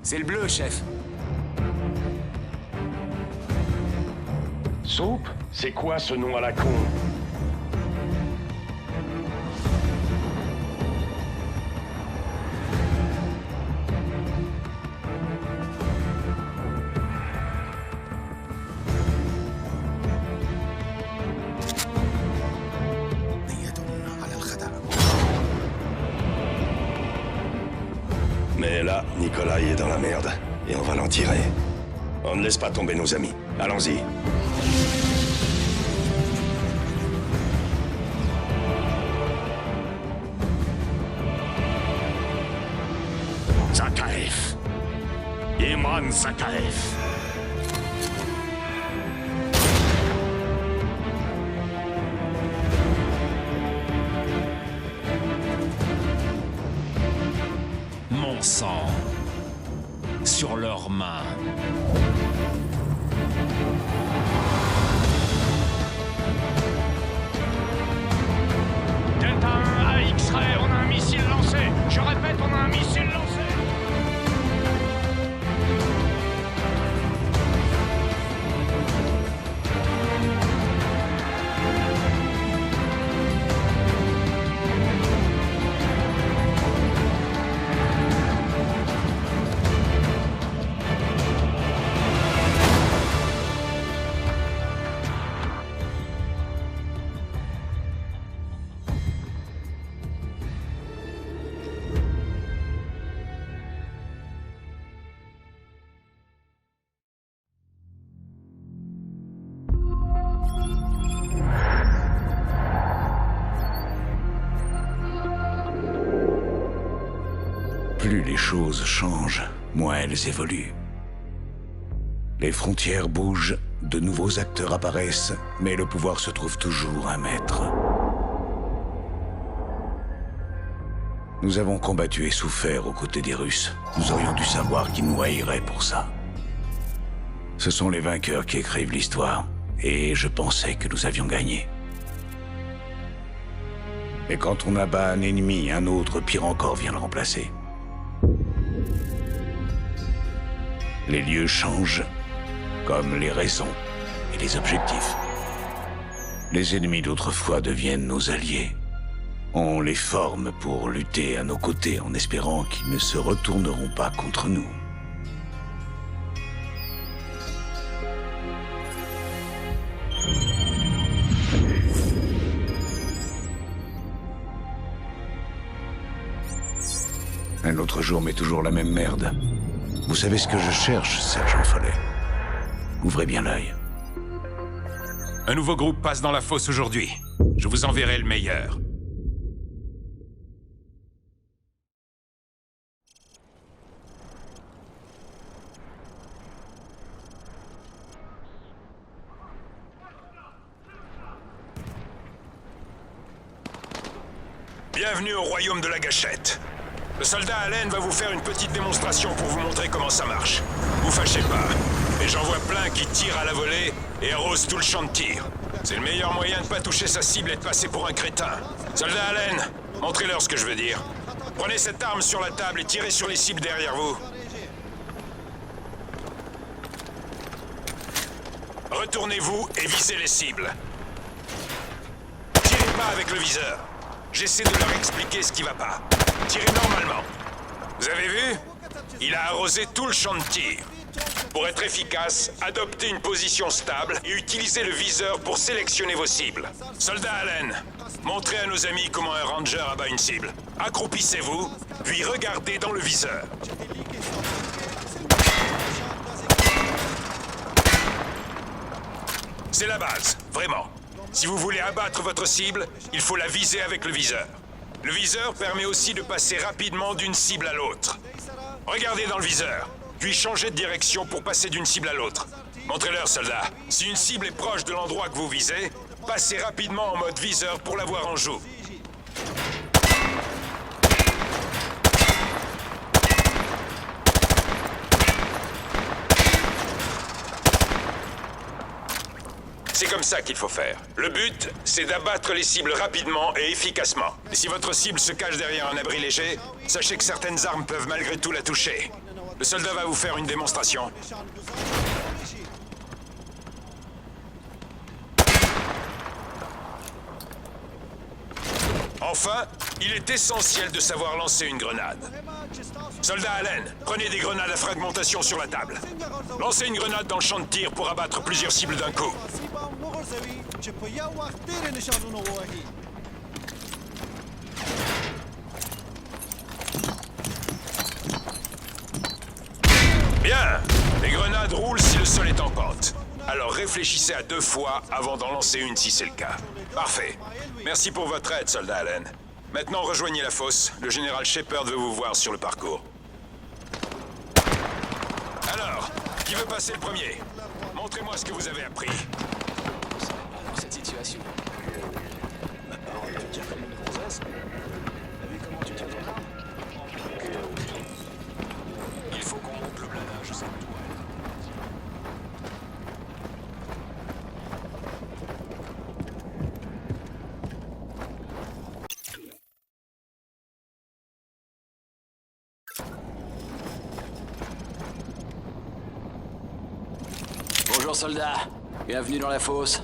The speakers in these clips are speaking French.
C'est le bleu, chef. Soup? C'est quoi ce nom à la con? Mais là, Nicolas est dans la merde. Et on va l'en tirer. On ne laisse pas tomber nos amis. Allons-y. Zakhaev. Imran Zakhaev. Mon sang sur leurs mains. Delta 1 à X-Ray, on a un missile lancé. Je répète, on a un missile lancé. Plus les choses changent, moins elles évoluent. Les frontières bougent, de nouveaux acteurs apparaissent, mais le pouvoir se trouve toujours un maître. Nous avons combattu et souffert aux côtés des Russes. Nous aurions dû savoir qu'ils nous haïraient pour ça. Ce sont les vainqueurs qui écrivent l'histoire, et je pensais que nous avions gagné. Et quand on abat un ennemi, un autre, pire encore, vient le remplacer. Les lieux changent, comme les raisons et les objectifs. Les ennemis d'autrefois deviennent nos alliés. On les forme pour lutter à nos côtés en espérant qu'ils ne se retourneront pas contre nous. Un autre jour, mais toujours la même merde. Vous savez ce que je cherche, sergent Follet. Ouvrez bien l'œil. Un nouveau groupe passe dans la fosse aujourd'hui. Je vous enverrai le meilleur. Bienvenue au royaume de la gâchette. Le soldat Allen va vous faire une petite démonstration pour vous montrer comment ça marche. Vous fâchez pas, mais j'en vois plein qui tirent à la volée et arrosent tout le champ de tir. C'est le meilleur moyen de pas toucher sa cible et de passer pour un crétin. Soldat Allen, montrez-leur ce que je veux dire. Prenez cette arme sur la table et tirez sur les cibles derrière vous. Retournez-vous et visez les cibles. Tirez pas avec le viseur. J'essaie de leur expliquer ce qui va pas. Tirez normalement. Vous avez vu? Il a arrosé tout le champ de tir. Pour être efficace, adoptez une position stable et utilisez le viseur pour sélectionner vos cibles. Soldat Allen, montrez à nos amis comment un ranger abat une cible. Accroupissez-vous, puis regardez dans le viseur. C'est la base, vraiment. Si vous voulez abattre votre cible, il faut la viser avec le viseur. Le viseur permet aussi de passer rapidement d'une cible à l'autre. Regardez dans le viseur, puis changez de direction pour passer d'une cible à l'autre. Montrez-leur, soldat. Si une cible est proche de l'endroit que vous visez, passez rapidement en mode viseur pour la voir en joue. C'est comme ça qu'il faut faire. Le but, c'est d'abattre les cibles rapidement et efficacement. Et si votre cible se cache derrière un abri léger, sachez que certaines armes peuvent malgré tout la toucher. Le soldat va vous faire une démonstration. Enfin, il est essentiel de savoir lancer une grenade. Soldat Allen, prenez des grenades à fragmentation sur la table. Lancez une grenade dans le champ de tir pour abattre plusieurs cibles d'un coup. Bien. Les grenades roulent si le sol est en pente. Alors réfléchissez à 2 fois avant d'en lancer une si c'est le cas. Parfait. Merci pour votre aide, soldat Allen. Maintenant, rejoignez la fosse. Le général Shepard veut vous voir sur le parcours. Alors, qui veut passer le premier? Montrez-moi ce que vous avez appris. Dans cette situation, ma parole te tire comme une gonzesse. T'as vu comment tu tiens ton arme? Il faut qu'on monte le blindage, c'est toi. Bonjour soldats, bienvenue dans la fosse.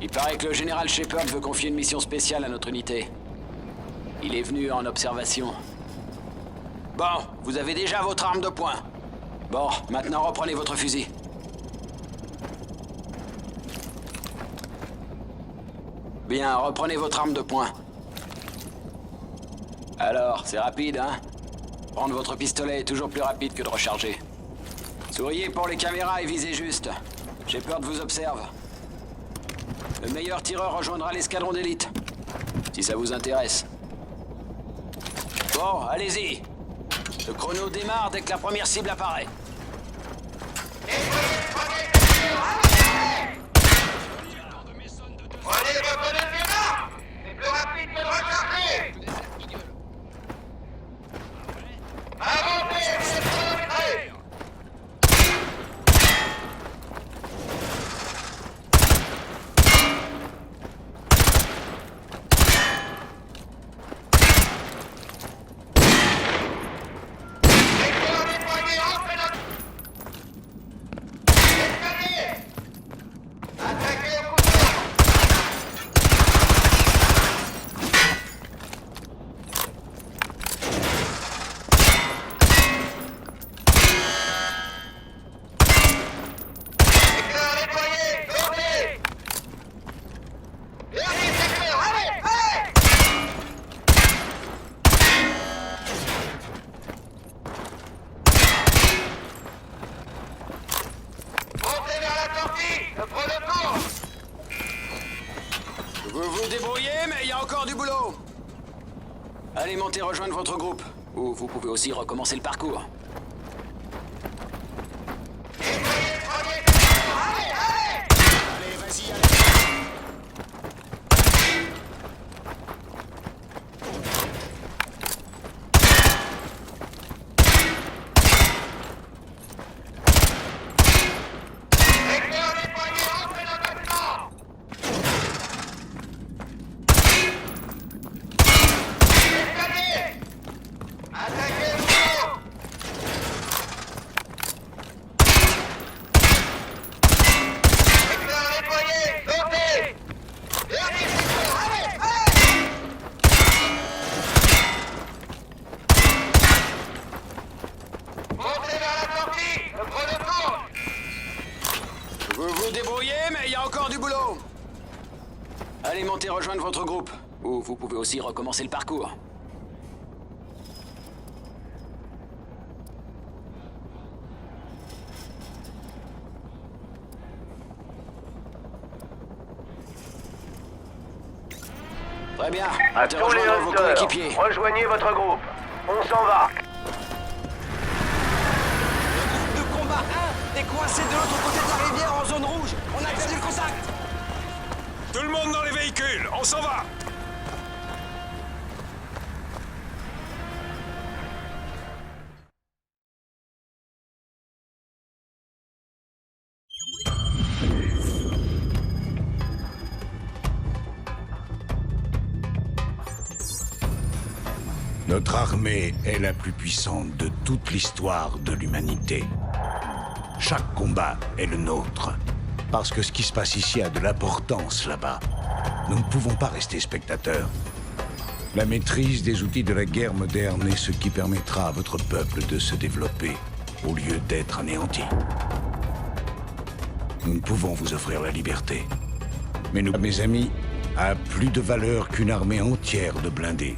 Il paraît que le général Shepard veut confier une mission spéciale à notre unité. Il est venu en observation. Bon, vous avez déjà votre arme de poing. Bon, maintenant reprenez votre fusil. Bien, reprenez votre arme de poing. Alors, c'est rapide, hein? Prendre votre pistolet est toujours plus rapide que de recharger. Souriez pour les caméras et visez juste. Shepard vous observe. Le meilleur tireur rejoindra l'escadron d'élite. Si ça vous intéresse. Bon, allez-y. Le chrono démarre dès que la première cible apparaît. Prenez votre deuxième arme! C'est plus rapide que de recharger! Avancez, vous êtes chronométrés! Secteur déployé, entrez dans... Escalier! Attaquez au couteau! Secteur déployé, tournez! Dernier secteur, allez, allez! Montez vers la sortie, le chrono tourne! Vous vous débrouillez, mais il y a encore du boulot. Allez, montez rejoindre votre groupe. Ou vous pouvez aussi recommencer le parcours. Déployez le premier secteur, allez, allez! Allez, vas-y, allez. Secteur déployé, entrez dans votre camp! Escalier! Attaquez le couteau! Secteur déployé, sautez! Dernier secteur, allez, allez! Montez vers la sortie, le chrono tourne! Vous vous débrouillez, mais il y a encore du boulot. Allez, montez rejoindre votre groupe. Ou vous pouvez aussi recommencer le parcours. Très bien. À Montez tous les rejoindre vos hunters, coéquipiers. rejoignez votre groupe. On s'en va. De combat 1 est coincé de l'autre côté de la rivière en zone rouge. On a perdu le contact. Tout le monde dans les véhicules, on s'en va! Notre armée est la plus puissante de toute l'histoire de l'humanité. Chaque combat est le nôtre. Parce que ce qui se passe ici a de l'importance là-bas. Nous ne pouvons pas rester spectateurs. La maîtrise des outils de la guerre moderne est ce qui permettra à votre peuple de se développer au lieu d'être anéanti. Nous ne pouvons vous offrir la liberté. Mais nous, mes amis, a plus de valeur qu'une armée entière de blindés.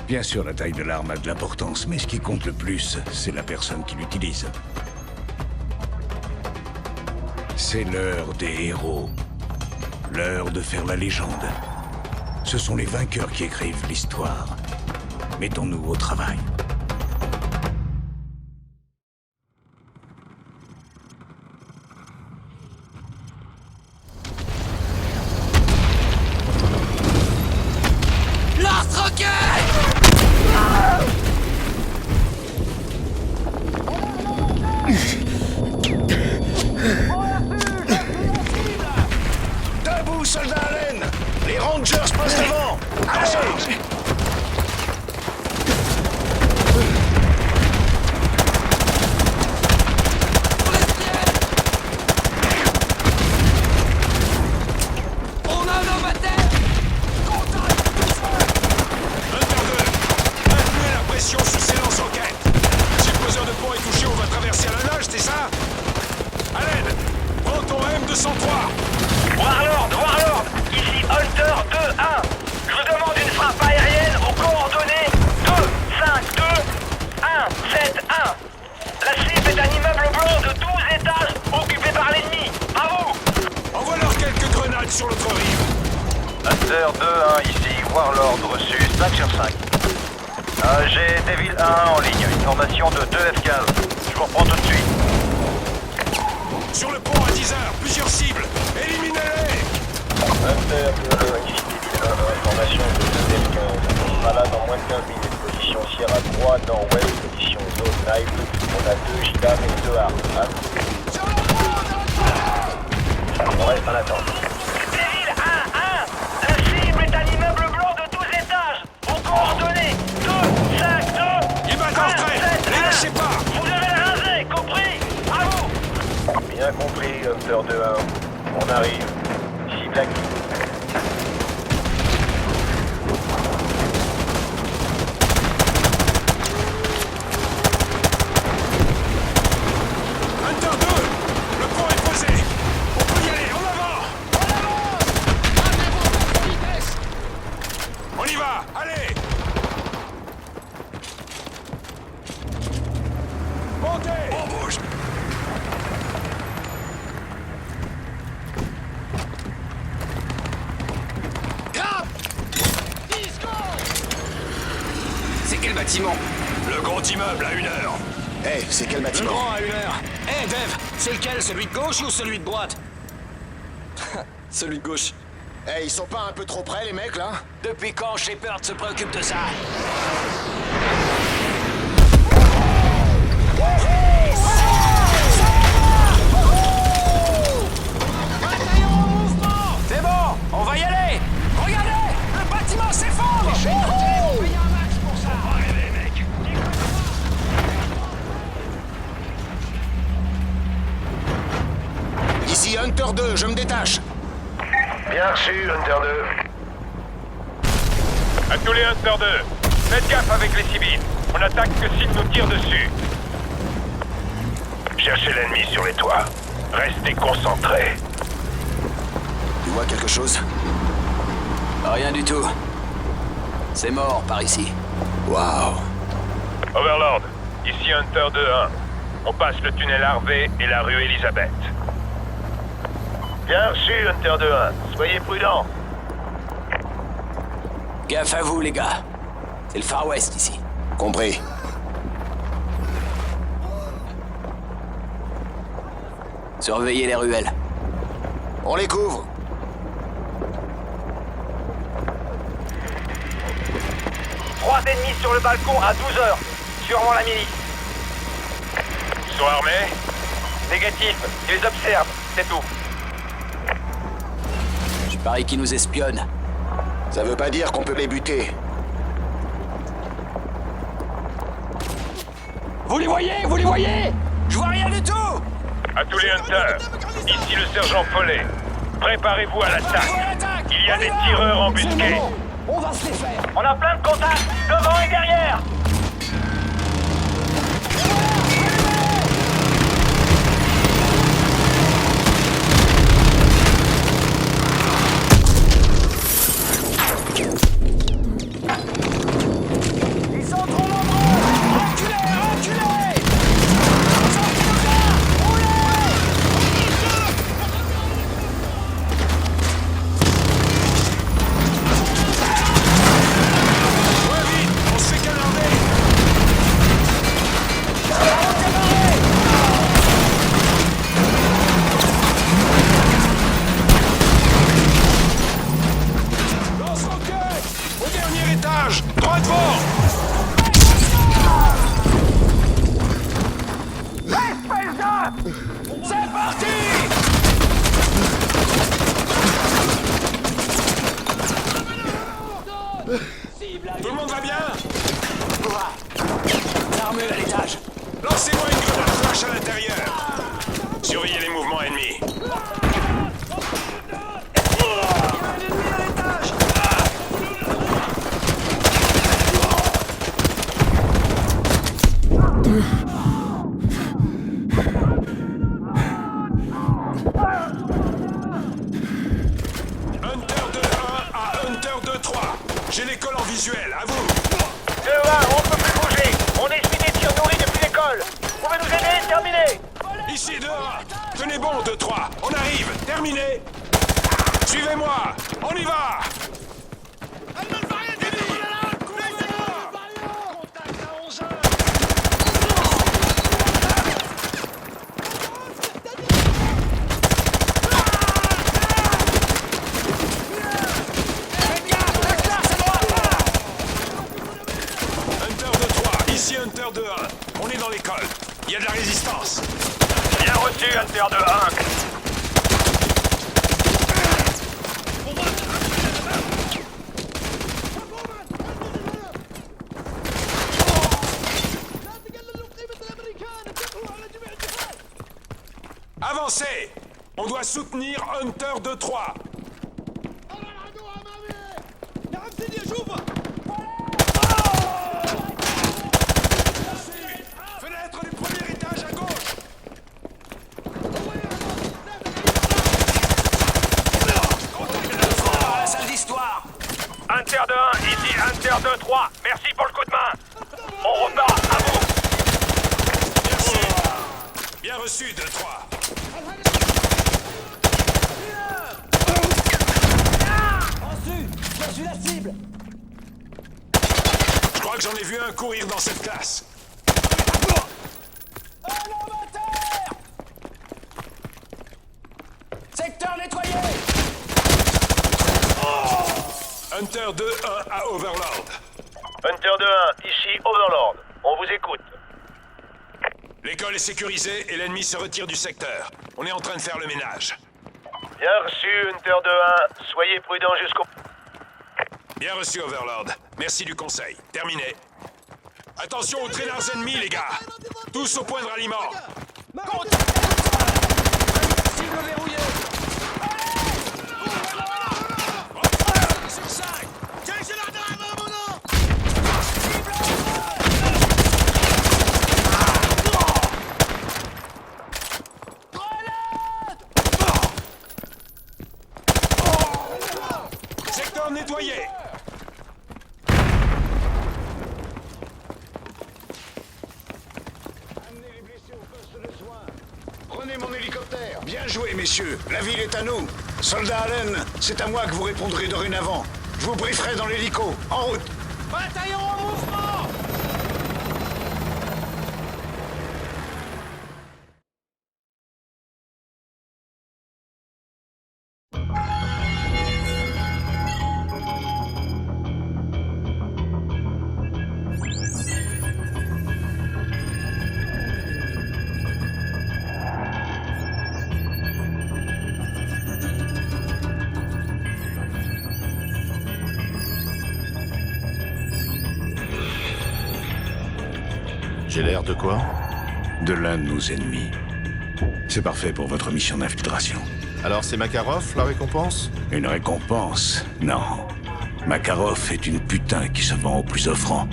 Bien sûr, la taille de l'arme a de l'importance, mais ce qui compte le plus, c'est la personne qui l'utilise. C'est l'heure des héros. L'heure de faire la légende. Ce sont les vainqueurs qui écrivent l'histoire. Mettons-nous au travail. Debout, soldats Allen! Les Rangers passent devant! Allez! Warlord, ici Hunter 2-1. Je vous demande une frappe aérienne aux coordonnées 2-5-2-1-7-1. La cible est un immeuble blanc de 12 étages occupé par l'ennemi. À vous! Envoie-leur quelques grenades sur l'autre rive. Hunter 2-1 ici, Warlord reçu 5 sur 5. J'ai Devil 1 en ligne, une formation de 2 F-15. Je vous reprends tout de suite. Sur le pont à 10h, plusieurs cibles. Éliminez-les! Hunter 2-1 ici, Devil 1, formation de 2 F-15. On sera là dans moins de 15 minutes. Position Sierra 3, nord-ouest, position zone live. On a 2 Gidam et 2 armes. On reste en attente. Devil 1-1. La cible est un immeuble blanc de 12 étages aux coordonnées 2-5-2. Ils battent en retraite! Les lâchez pas! Vous devez le raser, compris? À vous! Bien compris, Hunter 2-1. On arrive. Cible active. Hunter 2! Le pont est posé! On peut y aller, en avant! On y va! Allez! Montez! On bouge! C'est quel bâtiment? Le gros immeuble à 1h. Eh, c'est quel Le bâtiment? grand à 1h. Eh, Dev, c'est lequel? Celui de gauche ou celui de droite? Celui de gauche. Eh, ils sont pas un peu trop près, les mecs, là? Depuis quand Shepard se préoccupe de ça? C'est bon, on va y aller. Regardez, le bâtiment s'effondre. Ici Hunter 2, je me détache. Bien reçu, Hunter 2. À tous les Hunter 2, faites gaffe avec les civils. On attaque que s'ils nous tirent dessus. Cherchez l'ennemi sur les toits. Restez concentrés. Tu vois quelque chose? Rien du tout. C'est mort par ici. Waouh. Overlord, ici Hunter 2-1. On passe le tunnel Harvey et la rue Elizabeth. Bien reçu, Hunter 2-1. Soyez prudents. Gaffe à vous, les gars. C'est le Far West ici. Compris. Surveillez les ruelles. On les couvre. Trois ennemis sur le balcon à 12h. Sûrement la milice. Ils sont armés? Négatif, ils les observent, c'est tout. Je parie qu'ils nous espionnent. Ça veut pas dire qu'on peut les buter. Vous les voyez? Vous les voyez? Je vois rien du tout! À tous les hunters, ici le sergent Follet. Préparez-vous à l'attaque. Il y a des tireurs embusqués. On va se les faire. On a plein de contacts, devant et derrière. Ils sont trop nombreux. Reculez, reculez. Sortez le gars. Roulez. Ouais, vite, on se fait canarder. Lance-roquette! Au dernier étage, droit devant! C'est parti. Tout le monde va bien? L'armure à l'étage. Lancez-moi une grenade flash à l'intérieur. Surveillez les mouvements ennemis. Hunter 2-1 à Hunter 2-3. J'ai l'école en visuel, à vous. 2-1, on peut plus bouger. On essuie des tirs nourris depuis l'école. Vous pouvez nous aider? Terminé. Ici 2-1. Tenez bon 2-3. On arrive. Terminé. Suivez-moi. On y va. Hunter 2-3. Ici Hunter 2-1. On est dans l'école. Il y a de la résistance. Bien reçu, Hunter 2-1. Avancez. On doit soutenir Hunter 2-3. Fenêtre du premier étage à gauche. Par la salle d'histoire. Hunter 2-1, ici Hunter 2-3. Merci pour le coup de main. On repart, à vous. Merci. Bien reçu 2-3. Reçu. Je suis la cible. Je crois que j'en ai vu un courir dans cette classe. Un homme à terre. Secteur nettoyé. Hunter 2-1 à Overlord. Hunter 2-1, ici Overlord. On vous écoute. L'école est sécurisée et l'ennemi se retire du secteur. On est en train de faire le ménage. Bien reçu, Hunter 2-1. Soyez prudents jusqu'au... Bien reçu, Overlord. Merci du conseil. Terminé. Attention aux traînards ennemis, les gars. Tous au point de ralliement. Cible verrouillée. Sur 5. Secteur nettoyé. Prenez mon hélicoptère. Bien joué, messieurs. La ville est à nous. Soldat Allen, c'est à moi que vous répondrez dorénavant. Je vous brieferai dans l'hélico. En route. Bataillon en mouvement. J'ai l'air de quoi? De l'un de nos ennemis. C'est parfait pour votre mission d'infiltration. Alors c'est Makarov, la récompense? Une récompense? Non. Makarov est une putain qui se vend au plus offrant.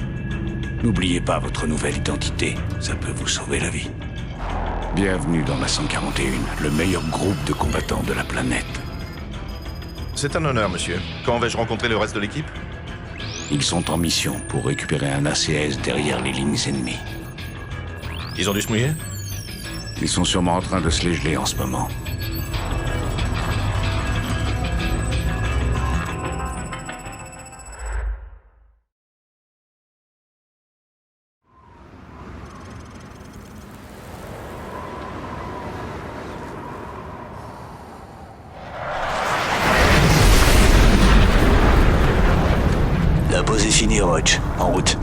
N'oubliez pas votre nouvelle identité, ça peut vous sauver la vie. Bienvenue dans la 141, le meilleur groupe de combattants de la planète. C'est un honneur, monsieur. Quand vais-je rencontrer le reste de l'équipe? Ils sont en mission pour récupérer un ACS derrière les lignes ennemies. Ils ont dû se mouiller? Ils sont sûrement en train de se les geler en ce moment. La pause est finie, Roach. En route.